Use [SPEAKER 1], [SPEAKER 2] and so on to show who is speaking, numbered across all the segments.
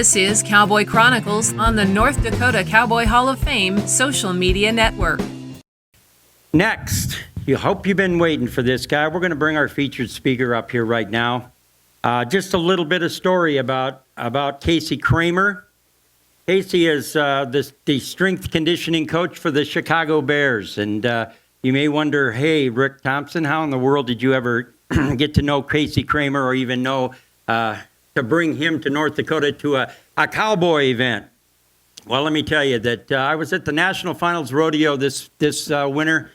[SPEAKER 1] This is Cowboy Chronicles on the North Dakota Cowboy Hall of Fame social media network.
[SPEAKER 2] Next, you hope you've been waiting for this guy. We're going to bring our featured speaker up here right now. Just a little bit of story about Casey Kramer. Casey is the strength conditioning coach for the Chicago Bears. And you may wonder, hey, Rick Thompson, how in the world did you ever get to know Casey Kramer or even know to bring him to North Dakota to a cowboy event? Well, let me tell you that I was at the National Finals Rodeo this winter.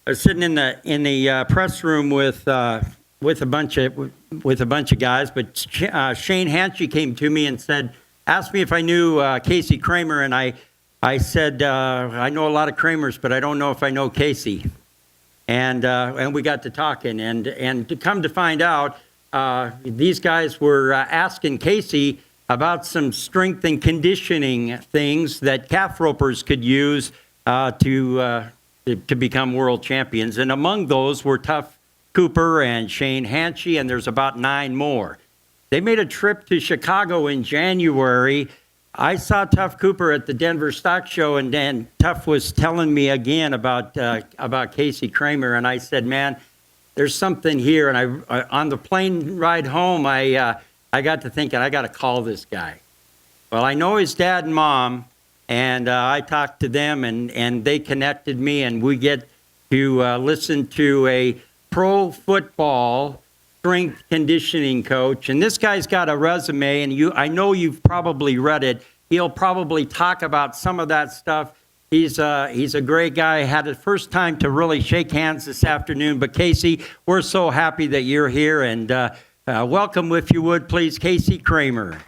[SPEAKER 2] I was sitting in the press room with a bunch of guys, but Shane Hanchy came to me and asked me if I knew Casey Kramer, and I said I know a lot of Kramers, but I don't know if I know Casey. And we got to talking, and to come to find out, these guys were asking Casey about some strength and conditioning things that calf ropers could use to become world champions. And among those were Tough Cooper and Shane Hanchy, and there's about 9 more. They made a trip to Chicago in January. I saw Tough Cooper at the Denver Stock Show, and then Tough was telling me again about Casey Kramer, and I said, man, there's something here. And on the plane ride home, I got to thinking, I got to call this guy. Well, I know his dad and mom, and I talked to them, and they connected me, and we get to listen to a pro football strength conditioning coach. And this guy's got a resume, and I know you've probably read it. He'll probably talk about some of that stuff. He's a great guy. I had the first time to really shake hands this afternoon. But Casey, we're so happy that you're here, and welcome, if you would, please, Casey Kramer.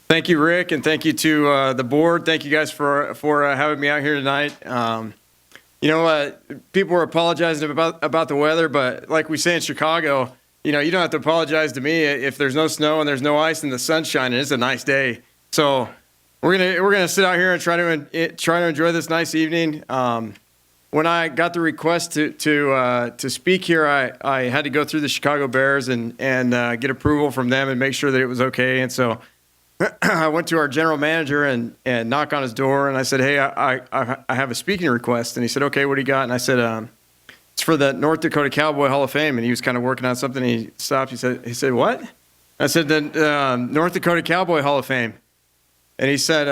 [SPEAKER 3] Thank you, Rick, and thank you to the board. Thank you guys for having me out here tonight. People were apologizing about the weather, but like we say in Chicago, you don't have to apologize to me if there's no snow and there's no ice and the sun's shining. It's a nice day, so we're gonna sit out here and try to enjoy this nice evening. When I got the request to speak here, I had to go through the Chicago Bears and get approval from them and make sure that it was okay. And so I went to our general manager and knocked on his door, and I said, hey, I have a speaking request. And he said, okay, what do you got? And I said, it's for the North Dakota Cowboy Hall of Fame. And he was kind of working on something. And he stopped. He said, what? I said, the North Dakota Cowboy Hall of Fame. And he said,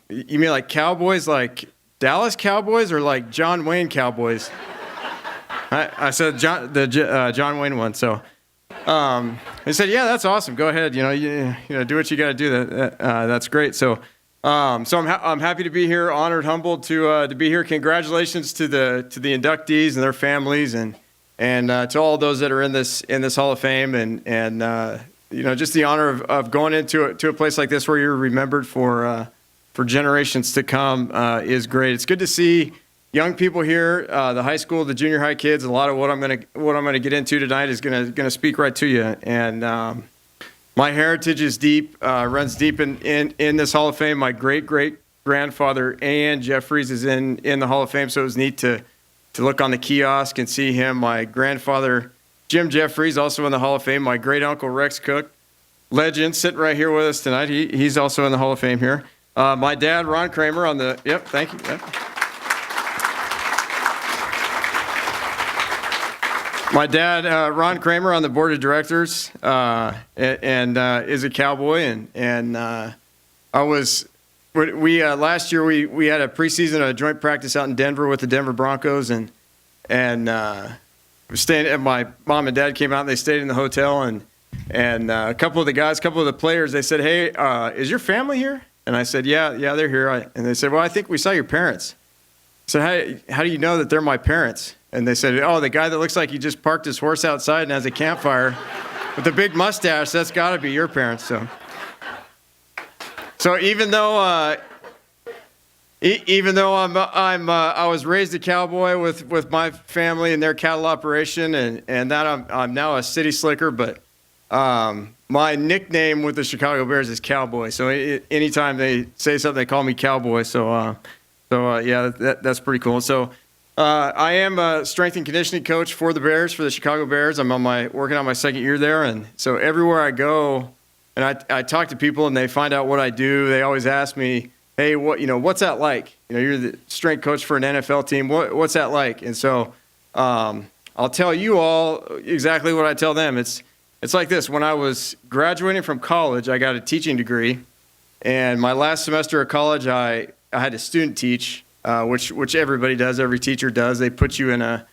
[SPEAKER 3] you mean like Cowboys, like Dallas Cowboys, or like John Wayne Cowboys? I said John Wayne one. So he said, yeah, that's awesome. Go ahead. You do what you got to do. That's great. So I'm happy to be here. Honored, humbled to be here. Congratulations to the inductees and their families, and to all those that are in this Hall of Fame, and just the honor of going into a place like this where you're remembered for generations to come is great. It's good to see young people here, the high school, the junior high kids. A lot of what I'm gonna get into tonight is gonna speak right to you. And my heritage is deep, runs deep in this Hall of Fame. My great grandfather Ann Jeffries is in the Hall of Fame, so it was neat to look on the kiosk and see him. My grandfather Jim Jeffries also in the Hall of Fame. My great uncle Rex Cook, legend, sitting right here with us tonight. He's also in the Hall of Fame here. My dad Ron Kramer on the thank you. Yep. My dad, Ron Kramer, on the board of directors, and is a cowboy. And last year we had a preseason, a joint practice out in Denver with the Denver Broncos, and staying. And my mom and dad came out and they stayed in the hotel, and a couple of the players, they said, "Hey, is your family here?" And I said, "Yeah, they're here." And they said, "Well, I think we saw your parents." I said, "How do you know that they're my parents?" And they said, "Oh, the guy that looks like he just parked his horse outside and has a campfire with a big mustache, that's got to be your parents." So even though I was raised a cowboy with my family and their cattle operation, and that I'm now a city slicker, but my nickname with the Chicago Bears is Cowboy. So anytime they say something, they call me Cowboy. So So yeah, that's pretty cool. So I am a strength and conditioning coach for the Bears, for the Chicago Bears. I'm working on my second year there, and so everywhere I go, and I talk to people and they find out what I do. They always ask me, "Hey, what's that like? You're the strength coach for an NFL team. What's that like?" And so I'll tell you all exactly what I tell them. It's like this. When I was graduating from college, I got a teaching degree, and my last semester of college, I had to student teach, which everybody does, every teacher does. They put you in a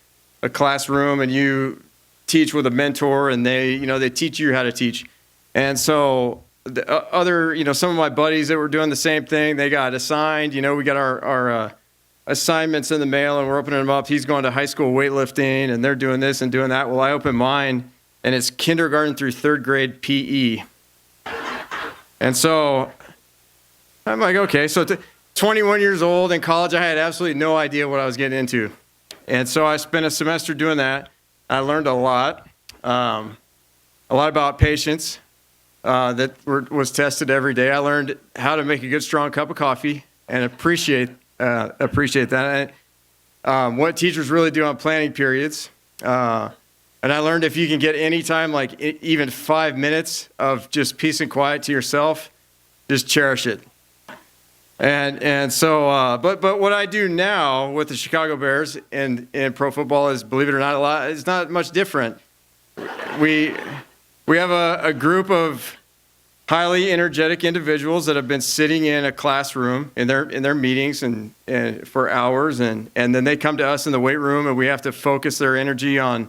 [SPEAKER 3] classroom and you teach with a mentor, and they teach you how to teach. And so the some of my buddies that were doing the same thing, they got assigned. We got our assignments in the mail, and we're opening them up. He's going to high school weightlifting, and they're doing this and doing that. Well, I opened mine, and it's kindergarten through third grade PE. And so I'm like, okay, so 21 years old in college, I had absolutely no idea what I was getting into. And so I spent a semester doing that. I learned a lot about patience that was tested every day. I learned how to make a good, strong cup of coffee and appreciate that. What teachers really do on planning periods. And I learned if you can get any time, like even 5 minutes of just peace and quiet to yourself, just cherish it. And so, but what I do now with the Chicago Bears and pro football is, believe it or not, it's not much different. We have a group of highly energetic individuals that have been sitting in a classroom in their meetings and for hours, and then they come to us in the weight room, and we have to focus their energy on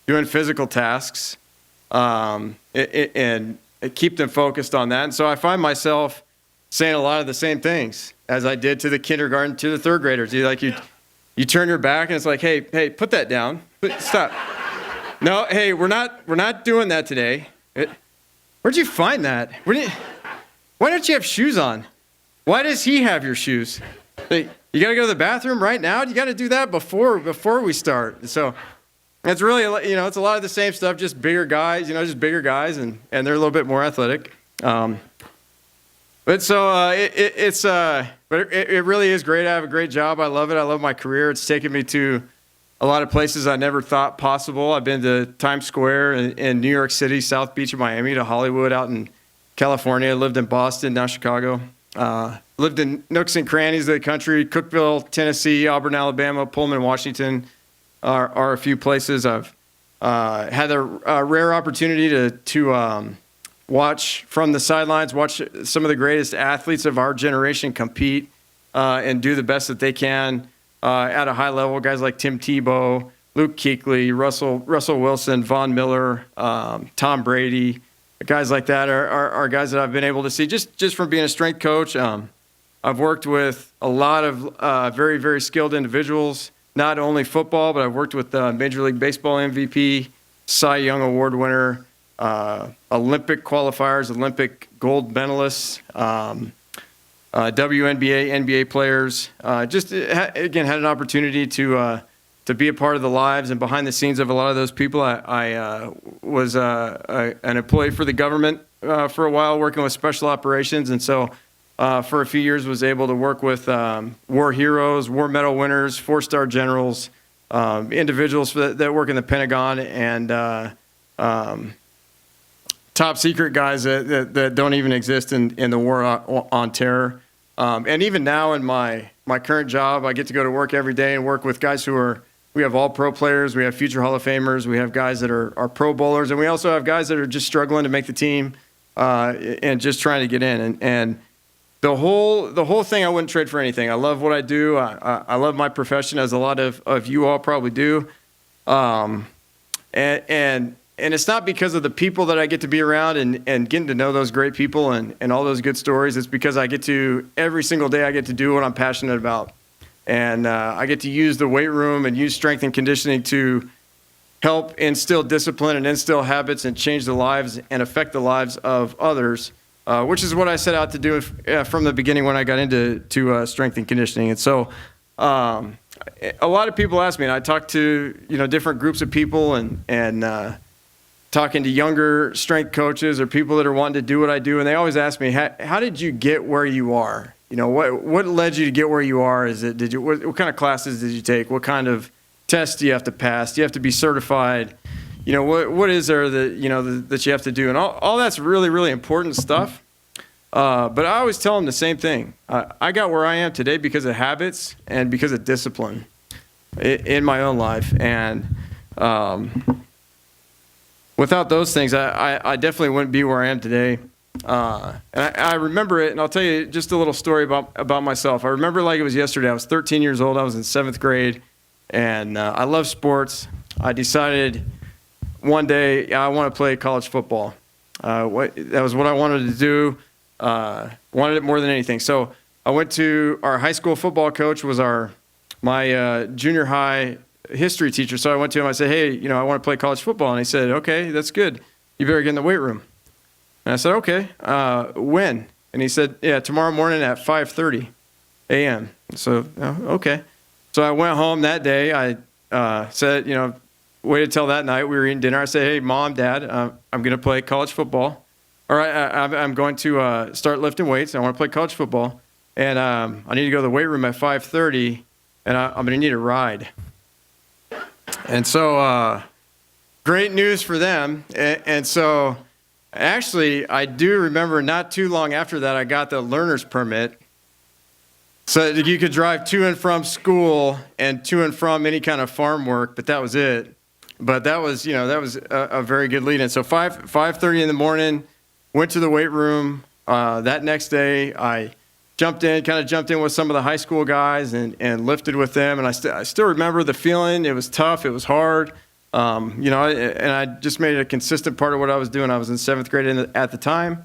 [SPEAKER 3] doing physical tasks, and keep them focused on that. And so I find myself saying a lot of the same things as I did to the kindergarten, to the third graders. You turn your back and it's like, hey, put that down. Stop. No, hey, we're not doing that today. Where'd you find that? Why don't you have shoes on? Why does he have your shoes? Hey, you got to go to the bathroom right now? You got to do that before we start. So it's really, it's a lot of the same stuff, just bigger guys, and they're a little bit more athletic. But so it really is great. I have a great job. I love it. I love my career. It's taken me to a lot of places I never thought possible. I've been to Times Square in New York City, South Beach in Miami, to Hollywood out in California. I lived in Boston, now Chicago. Lived in nooks and crannies of the country: Cookeville, Tennessee; Auburn, Alabama; Pullman, Washington are a few places. I've had a rare opportunity to watch from the sidelines, watch some of the greatest athletes of our generation compete and do the best that they can at a high level. Guys like Tim Tebow, Luke Kuechly, Russell Wilson, Von Miller, Tom Brady. Guys like that are guys that I've been able to see just from being a strength coach. I've worked with a lot of very, very skilled individuals, not only football, but I've worked with Major League Baseball MVP, Cy Young Award winner, Olympic qualifiers, Olympic gold medalists, WNBA, NBA players. Again, had an opportunity to be a part of the lives and behind the scenes of a lot of those people. I was an employee for the government for a while, working with special operations, and so for a few years was able to work with war heroes, war medal winners, 4-star generals, individuals that work in the Pentagon, and top secret guys that don't even exist in the war on terror. And even now in my current job, I get to go to work every day and work with guys we have all pro players, we have future Hall of Famers, we have guys that are pro bowlers, and we also have guys that are just struggling to make the team and just trying to get in. And the whole thing I wouldn't trade for anything. I love what I do. I love my profession, as a lot of you all probably do. And it's not because of the people that I get to be around and getting to know those great people and all those good stories. It's because every single day I get to do what I'm passionate about. And I get to use the weight room and use strength and conditioning to help instill discipline and instill habits and change the lives and affect the lives of others, which is what I set out to do from the beginning when I got into strength and conditioning. And so a lot of people ask me, and I talk to different groups of people and talking to younger strength coaches or people that are wanting to do what I do, and they always ask me, how did you get where you are? what led you to get where you are? What kind of classes did you take? What kind of tests do you have to pass? Do you have to be certified? What is there that you have to do? And all that's really, really important stuff. But I always tell them the same thing. I got where I am today because of habits and because of discipline in my own life. And without those things, I definitely wouldn't be where I am today. And I remember it, and I'll tell you just a little story about myself. I remember like it was yesterday. I was 13 years old. I was in 7th grade, and I love sports. I decided one day I want to play college football. That was what I wanted to do. Wanted it more than anything. So I went to our high school football coach, was my junior high history teacher. So I went to him. I said, hey, I want to play college football. And he said, okay, that's good. You better get in the weight room. And I said, okay, when? And he said, yeah, tomorrow morning at 5:30 a.m. So, okay. So I went home that day. I said, waited till that night. We were eating dinner. I said, hey, Mom, Dad, I'm going to play college football. All right, I'm going to start lifting weights. I want to play college football. And I need to go to the weight room at 5:30, and I'm going to need a ride. And so great news for them. And so actually, I do remember not too long after that, I got the learner's permit so that you could drive to and from school and to and from any kind of farm work, but that was it. But that was a very good lead-in. So 5:30 in the morning, went to the weight room. That next day, I jumped in with some of the high school guys and lifted with them. And I still remember the feeling. It was tough. It was hard. And I just made it a consistent part of what I was doing. I was in 7th grade at the time.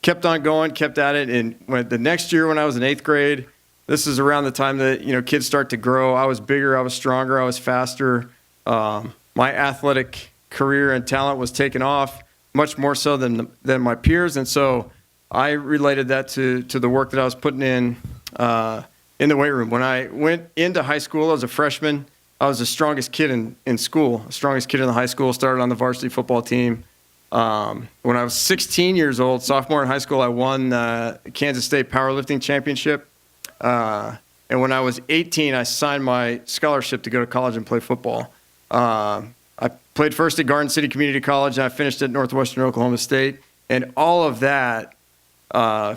[SPEAKER 3] Kept on going, kept at it. And the next year when I was in 8th grade, this is around the time that, kids start to grow. I was bigger, I was stronger, I was faster. My athletic career and talent was taken off much more so than my peers. And so I related that to the work that I was putting in the weight room. When I went into high school as a freshman, I was the strongest kid in school, the strongest kid in the high school, started on the varsity football team. When I was 16 years old, sophomore in high school, I won the Kansas State powerlifting championship. And when I was 18, I signed my scholarship to go to college and play football. I played first at Garden City Community College, and I finished at Northwestern Oklahoma State. And all of that,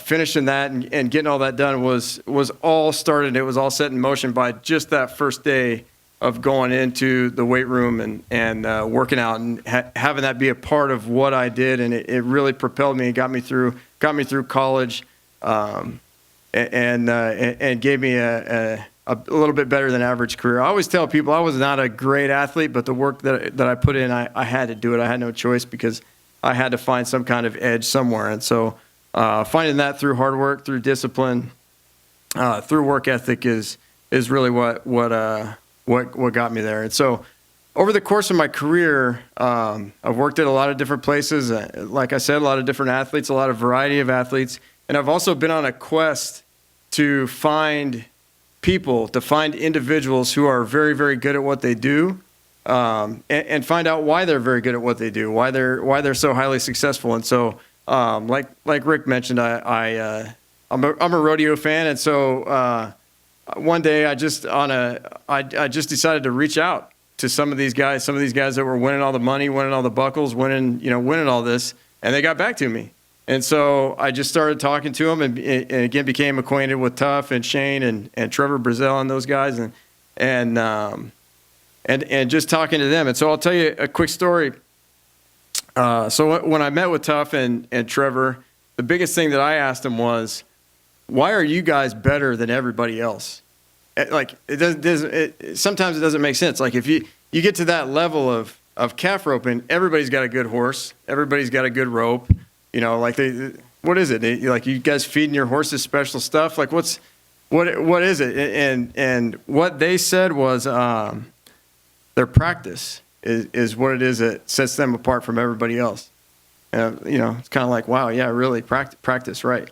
[SPEAKER 3] finishing that and getting all that done was all started. It was all set in motion by just that first day of going into the weight room and working out and having that be a part of what I did. And it really propelled me and got me through college, and gave me a little bit better than average career. I always tell people I was not a great athlete, but the work that I put in, I had to do it. I had no choice because I had to find some kind of edge somewhere. And so finding that through hard work, through discipline, through work ethic is really what got me there. And so over the course of my career, I've worked at a lot of different places. Like I said, a lot of different athletes, a lot of variety of athletes. And I've also been on a quest to find people, to find individuals who are very, very good at what they do, and find out why they're very good at what they do, why they're so highly successful. And so, like Rick mentioned, I'm a rodeo fan, and so one day I just decided to reach out to some of these guys that were winning all the money, winning all the buckles, winning all this, and they got back to me. And so I just started talking to them and again became acquainted with Tuff and Shane and Trevor Brazell and those guys and just talking to them. And so I'll tell you a quick story. So when I met with Tuff and Trevor, the biggest thing that I asked them was, why are you guys better than everybody else? Sometimes it doesn't make sense. Like if you get to that level of calf roping, everybody's got a good horse, everybody's got a good rope. What is it? Like you guys feeding your horses special stuff? Like what is it? And what they said was their practice is what it is that sets them apart from everybody else. It's kind of like, wow, yeah, really practice, right?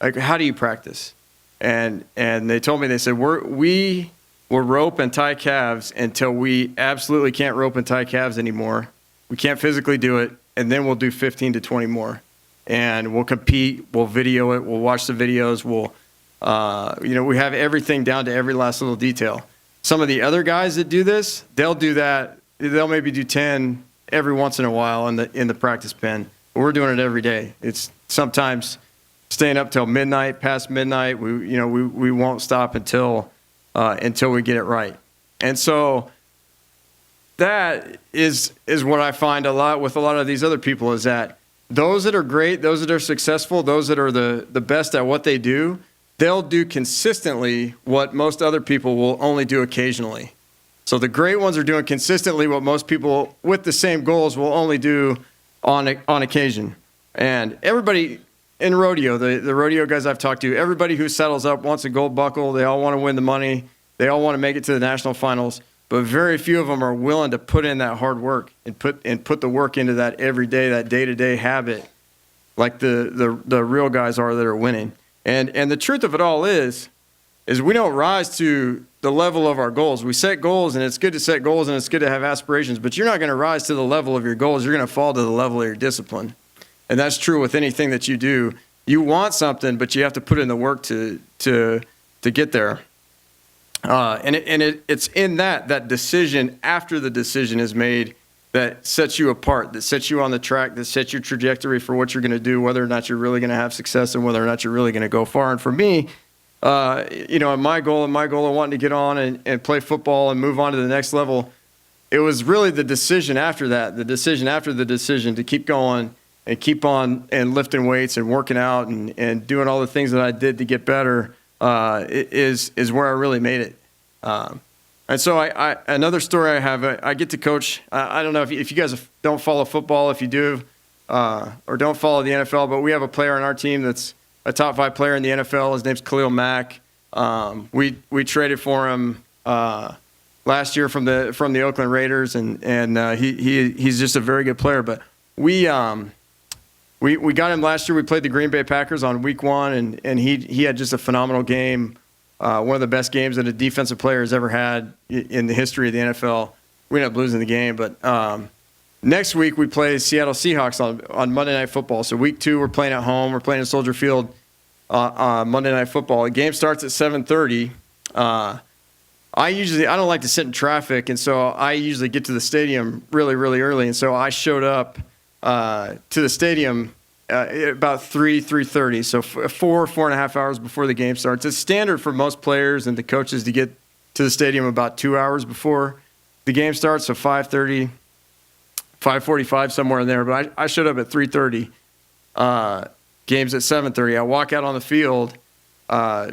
[SPEAKER 3] Like how do you practice? And they told me, they said we will rope and tie calves until we absolutely can't rope and tie calves anymore. We can't physically do it, and then we'll do 15 to 20 more. And we'll compete, we'll video it, we'll watch the videos, we'll We have everything down to every last little detail. Some of the other guys that do this, they'll do that. They'll maybe do 10 every once in a while in the practice pen. But we're doing it every day. It's sometimes staying up till midnight, past midnight. We won't stop until we get it right. And so that is what I find a lot with a lot of these other people, is that those that are great, those that are successful, those that are the best at what they do, they'll do consistently what most other people will only do occasionally. So the great ones are doing consistently what most people with the same goals will only do on occasion. And everybody in rodeo, the rodeo guys I've talked to, everybody who settles up wants a gold buckle. They all want to win the money. They all want to make it to the national finals. But very few of them are willing to put in that hard work and put the work into that every day, that day-to-day habit, like the real guys are that are winning. And the truth of it all is we don't rise to the level of our goals. We set goals, and it's good to set goals, and it's good to have aspirations, but you're not going to rise to the level of your goals. You're going to fall to the level of your discipline. And that's true with anything that you do. You want something, but you have to put in the work to get there. It's in that decision after the decision is made that sets you apart, that sets you on the track, that sets your trajectory for what you're going to do, whether or not you're really going to have success and whether or not you're really going to go far. And for me, my goal of wanting to get on and play football and move on to the next level, it was really the decision after that, the decision after the decision to keep going and keep on and lifting weights and working out and doing all the things that I did to get better is where I really made it. And so another story I have, I get to coach. I don't know if you guys don't follow football, if you do, or don't follow the NFL, but we have a player on our team that's a top 5 player in the NFL. His name's Khalil Mack. We traded for him last year from the Oakland Raiders, and he's just a very good player. But we got him last year. We played the Green Bay Packers on week 1, and he had just a phenomenal game. One of the best games that a defensive player has ever had in the history of the NFL. We ended up losing the game, but next week we play Seattle Seahawks on Monday Night Football. So week 2 we're playing at home. We're playing at Soldier Field Monday Night Football. The game starts at 7:30. I don't like to sit in traffic, and so I usually get to the stadium really, really early. And so I showed up to the stadium about 3:30, so 4.5 hours before the game starts. It's standard for most players and the coaches to get to the stadium about 2 hours before the game starts, so 5:30, 5:45, somewhere in there. But I showed up at 3:30. Game's at 7:30. I walk out on the field,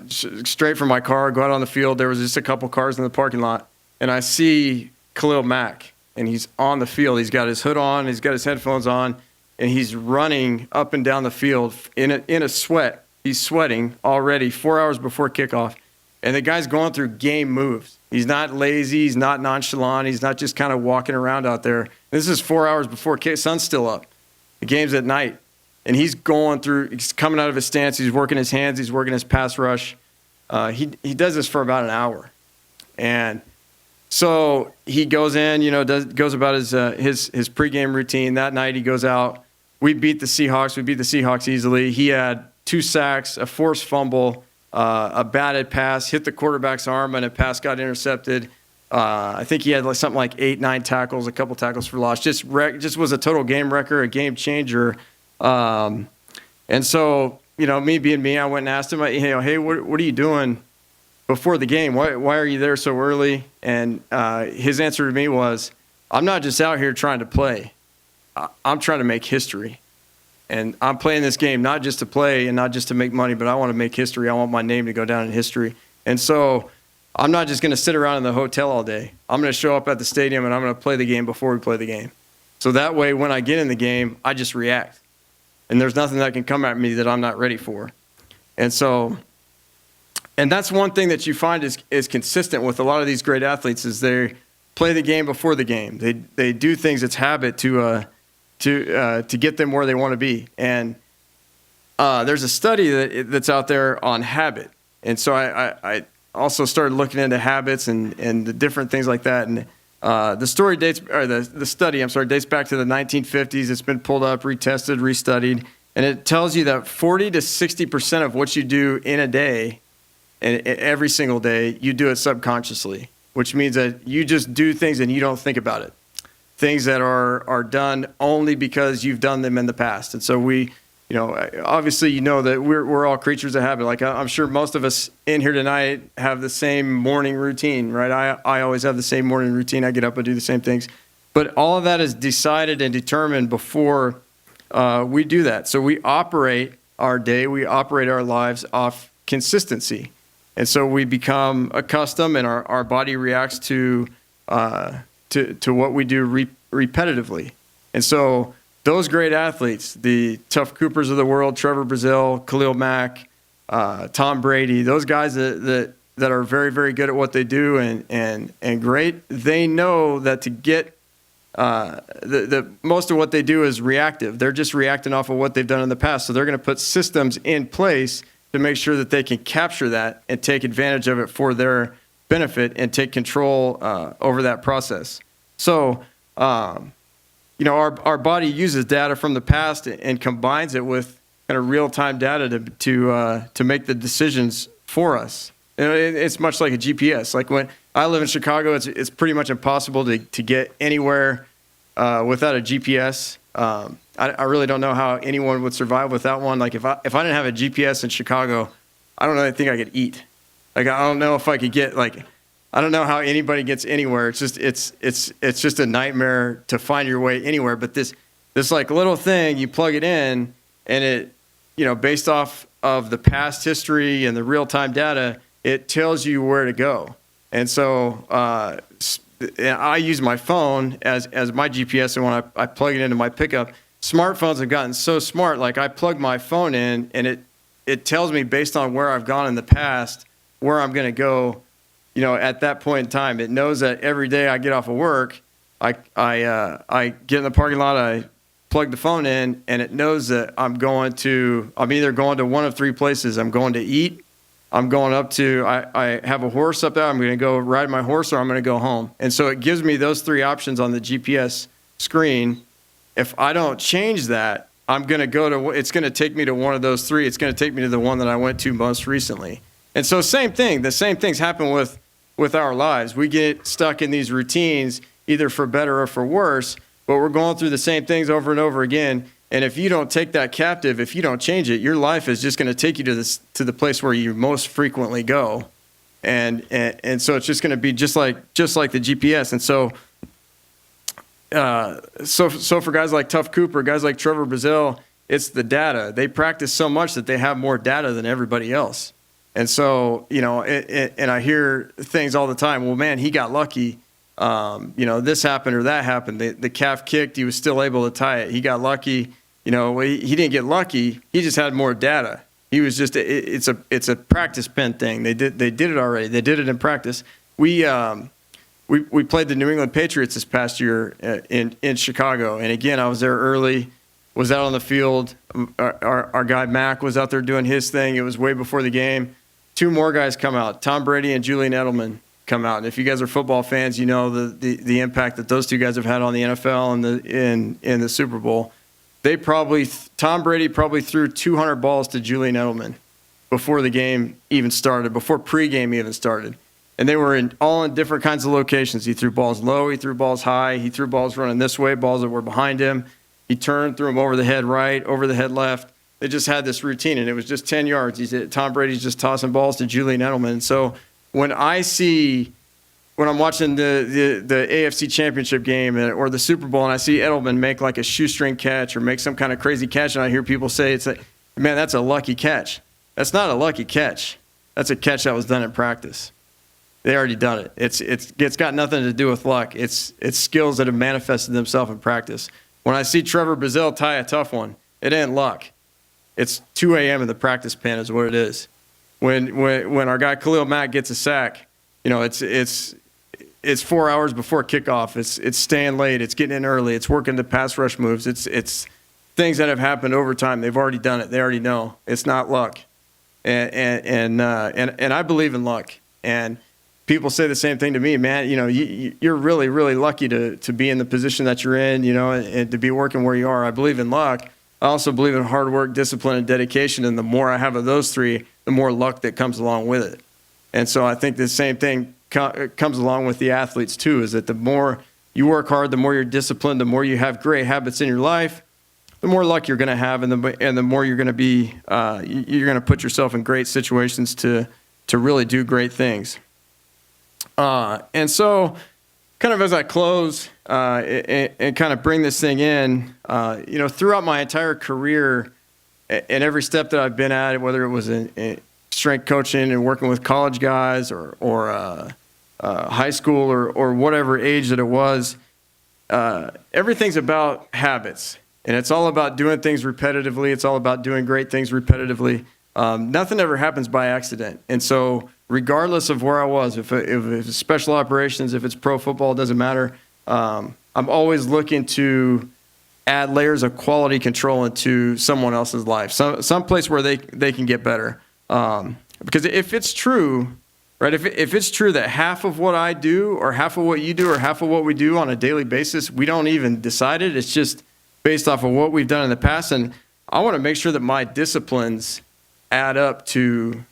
[SPEAKER 3] straight from my car, go out on the field. There was just a couple cars in the parking lot, and I see Khalil Mack, and he's on the field. He's got his hood on, he's got his headphones on, and he's running up and down the field in a sweat. He's sweating already 4 hours before kickoff. And the guy's going through game moves. He's not lazy. He's not nonchalant. He's not just kind of walking around out there. This is 4 hours before sun's still up. The game's at night. And he's going through, he's coming out of his stance. He's working his hands. He's working his pass rush. He does this for about an hour. And so he goes in, goes about his pregame routine. That night he goes out. We beat the Seahawks. We beat the Seahawks easily. He had 2 sacks, a forced fumble, a batted pass, hit the quarterback's arm, and a pass got intercepted. I think he had something like 8-9 tackles, a couple tackles for loss. Just was a total game wrecker, a game changer. And so, me being me, I went and asked him, hey, what are you doing before the game? Why are you there so early? And his answer to me was, I'm not just out here trying to play. I'm trying to make history. And I'm playing this game not just to play and not just to make money, but I want to make history. I want my name to go down in history. And so I'm not just going to sit around in the hotel all day. I'm going to show up at the stadium, and I'm going to play the game before we play the game. So that way, when I get in the game, I just react. And there's nothing that can come at me that I'm not ready for. And that's one thing that you find is consistent with a lot of these great athletes is they play the game before the game. They do things, it's habit to get them where they want to be. And there's a study that's out there on habit. And so I also started looking into habits and the different things like that. And the study dates back to the 1950s. It's been pulled up, retested, restudied. And it tells you that 40 to 60% of what you do in a day and every single day, you do it subconsciously, which means that you just do things and you don't think about it. Things that are done only because you've done them in the past. And so we, obviously, that we're all creatures of habit. Like I'm sure most of us in here tonight have the same morning routine, right? I always have the same morning routine. I get up and do the same things. But all of that is decided and determined before we do that. So we operate our day, we operate our lives off consistency. And so we become accustomed, and our body reacts to what we do repetitively. And so those great athletes, the Tough Coopers of the world, Trevor Brazile, Khalil Mack, Tom Brady, those guys that are very, very good at what they do and great, they know that to get the most of what they do is reactive. They're just reacting off of what they've done in the past. So they're going to put systems in place to make sure that they can capture that and take advantage of it for their benefit and take control over that process. So, our body uses data from the past and combines it with kind of real-time data to make the decisions for us. It's much like a GPS. Like when I live in Chicago, it's pretty much impossible to get anywhere without a GPS. I really don't know how anyone would survive without one. Like if I didn't have a GPS in Chicago, I don't really think I could eat. Like I don't know if I could get I don't know how anybody gets anywhere. It's just a nightmare to find your way anywhere. But this like little thing, you plug it in, and it based off of the past history and the real time data, it tells you where to go. And so I use my phone as my GPS, and when I plug it into my pickup, smartphones have gotten so smart. Like I plug my phone in, and it tells me based on where I've gone in the past where I'm going to go. At that point in time, it knows that every day I get off of work, I get in the parking lot, I plug the phone in, and it knows that I'm either going to one of three places. I'm going to eat, I'm going up to, I have a horse up there, I'm going to go ride my horse, or I'm going to go home. And so it gives me those three options on the GPS screen. If I don't change that, I'm going to it's going to take me to one of those three. It's going to take me to the one that I went to most recently. And so the same things happen with our lives. We get stuck in these routines, either for better or for worse, but we're going through the same things over and over again. And if you don't take that captive, if you don't change it, your life is just going to take you to the place where you most frequently go. And so it's just going to be just like the GPS. And so for guys like Tough Cooper, guys like Trevor Brazile, it's the data. They practice so much that they have more data than everybody else. And so, and I hear things all the time. Well, man, he got lucky. This happened or that happened. The calf kicked. He was still able to tie it. He got lucky. He didn't get lucky. He just had more data. He was just it's a practice pen thing. They did it already. They did it in practice. We played the New England Patriots this past year in Chicago. And again, I was there early. Was out on the field. Our guy Mac was out there doing his thing. It was way before the game. Two more guys come out, Tom Brady and Julian Edelman come out. And if you guys are football fans, you know the impact that those two guys have had on the NFL and in the Super Bowl. Tom Brady probably threw 200 balls to Julian Edelman before the game even started, before pregame even started. And they were all in different kinds of locations. He threw balls low, he threw balls high, he threw balls running this way, balls that were behind him. He turned, threw them over the head right, over the head left. They just had this routine, and it was just 10 yards. Tom Brady's just tossing balls to Julian Edelman. And so when I'm watching the AFC Championship game or the Super Bowl, and I see Edelman make like a shoestring catch or make some kind of crazy catch, and I hear people say, it's like, man, that's a lucky catch. That's not a lucky catch. That's a catch that was done in practice. They already done it. It's got nothing to do with luck. It's skills that have manifested themselves in practice. When I see Trevor Brazile tie a tough one, it ain't luck. It's 2 a.m. in the practice pen is what it is. When our guy Khalil Mack gets a sack, it's 4 hours before kickoff. It's staying late. It's getting in early. It's working the pass rush moves. It's things that have happened over time. They've already done it. They already know. It's not luck. And I believe in luck. And people say the same thing to me, man. You're really, really lucky to be in the position that you're in, and to be working where you are. I believe in luck. I also believe in hard work, discipline, and dedication. And the more I have of those three, the more luck that comes along with it. And so I think the same thing comes along with the athletes too, is that the more you work hard, the more you're disciplined, the more you have great habits in your life, the more luck you're going to have, and the more you're going to be, you're going to put yourself in great situations to really do great things. And so, kind of as I close and kind of bring this thing in, throughout my entire career and every step that I've been at, whether it was in strength coaching and working with college guys or high school or whatever age that it was, everything's about habits. And it's all about doing things repetitively. It's all about doing great things repetitively. Nothing ever happens by accident. And so regardless of where I was, if it's special operations, if it's pro football, it doesn't matter. I'm always looking to add layers of quality control into someone else's life, some place where they can get better. Because if it's true, right, if it's true that half of what I do or half of what you do or half of what we do on a daily basis, we don't even decide it. It's just based off of what we've done in the past. And I want to make sure that my disciplines add up to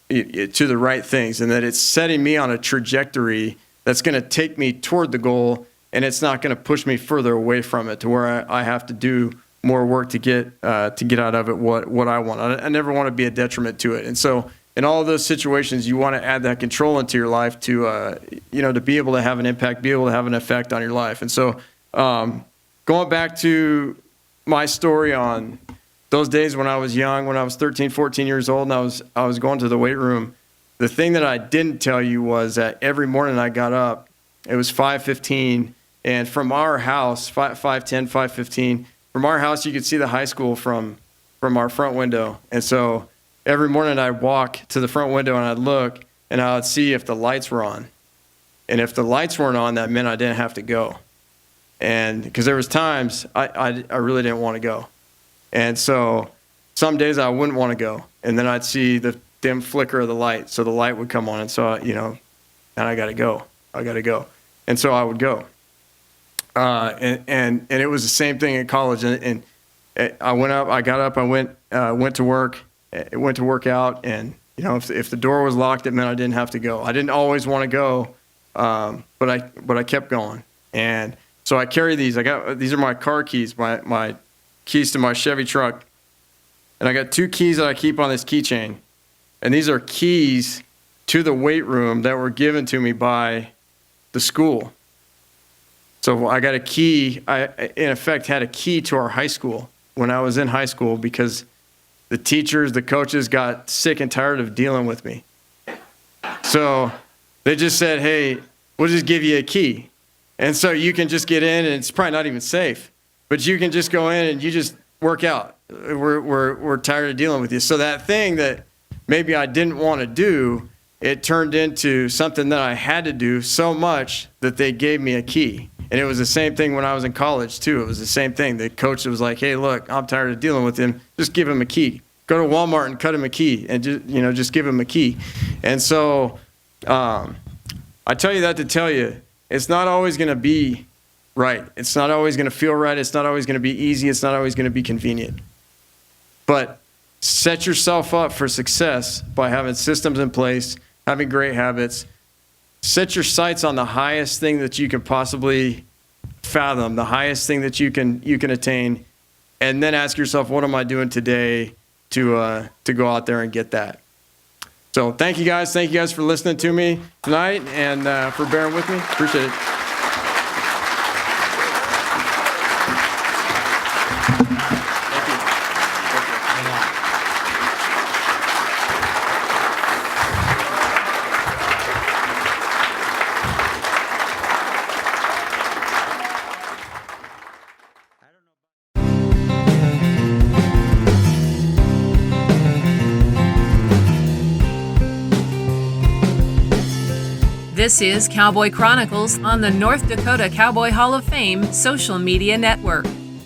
[SPEAKER 3] the right things, and that it's setting me on a trajectory that's going to take me toward the goal, and it's not going to push me further away from it to where I have to do more work to get out of it what I want. I never want to be a detriment to it. And so in all of those situations, you want to add that control into your life to be able to have an impact, be able to have an effect on your life. And so going back to my story on those days when I was young, when I was 13, 14 years old, and I was going to the weight room, the thing that I didn't tell you was that every morning I got up, it was 5:15, and from our house, 5:10, 5:15, from our house, you could see the high school from our front window. And so every morning I'd walk to the front window and I'd look, and I would see if the lights were on. And if the lights weren't on, that meant I didn't have to go. And because there was times I really didn't want to go. And so some days I wouldn't want to go. And then I'd see the dim flicker of the light. So the light would come on. And so, and I got to go. And so I would go. And it was the same thing in college. And I got up, I went to work, went to work out. And, if the door was locked, it meant I didn't have to go. I didn't always want to go, but I kept going. And so I carry these. These are my car keys, my keys to my Chevy truck. And I got 2 keys that I keep on this keychain. And these are keys to the weight room that were given to me by the school. So I got a key. I, in effect, had a key to our high school when I was in high school because the teachers, the coaches got sick and tired of dealing with me. So they just said, hey, we'll just give you a key. And so you can just get in, and it's probably not even safe. But you can just go in and you just work out. We're tired of dealing with you. So that thing that maybe I didn't want to do, it turned into something that I had to do so much that they gave me a key. And it was the same thing when I was in college too. It was the same thing. The coach was like, hey, look, I'm tired of dealing with him. Just give him a key. Go to Walmart and cut him a key and just give him a key. And so I tell you that to tell you, it's not always going to be right. It's not always going to feel right. It's not always going to be easy. It's not always going to be convenient. But set yourself up for success by having systems in place, having great habits. Set your sights on the highest thing that you can possibly fathom, the highest thing that you can attain, and then ask yourself, what am I doing today to go out there and get that? So thank you guys. Thank you guys for listening to me tonight and for bearing with me. Appreciate it.
[SPEAKER 1] This is Cowboy Chronicles on the North Dakota Cowboy Hall of Fame social media network.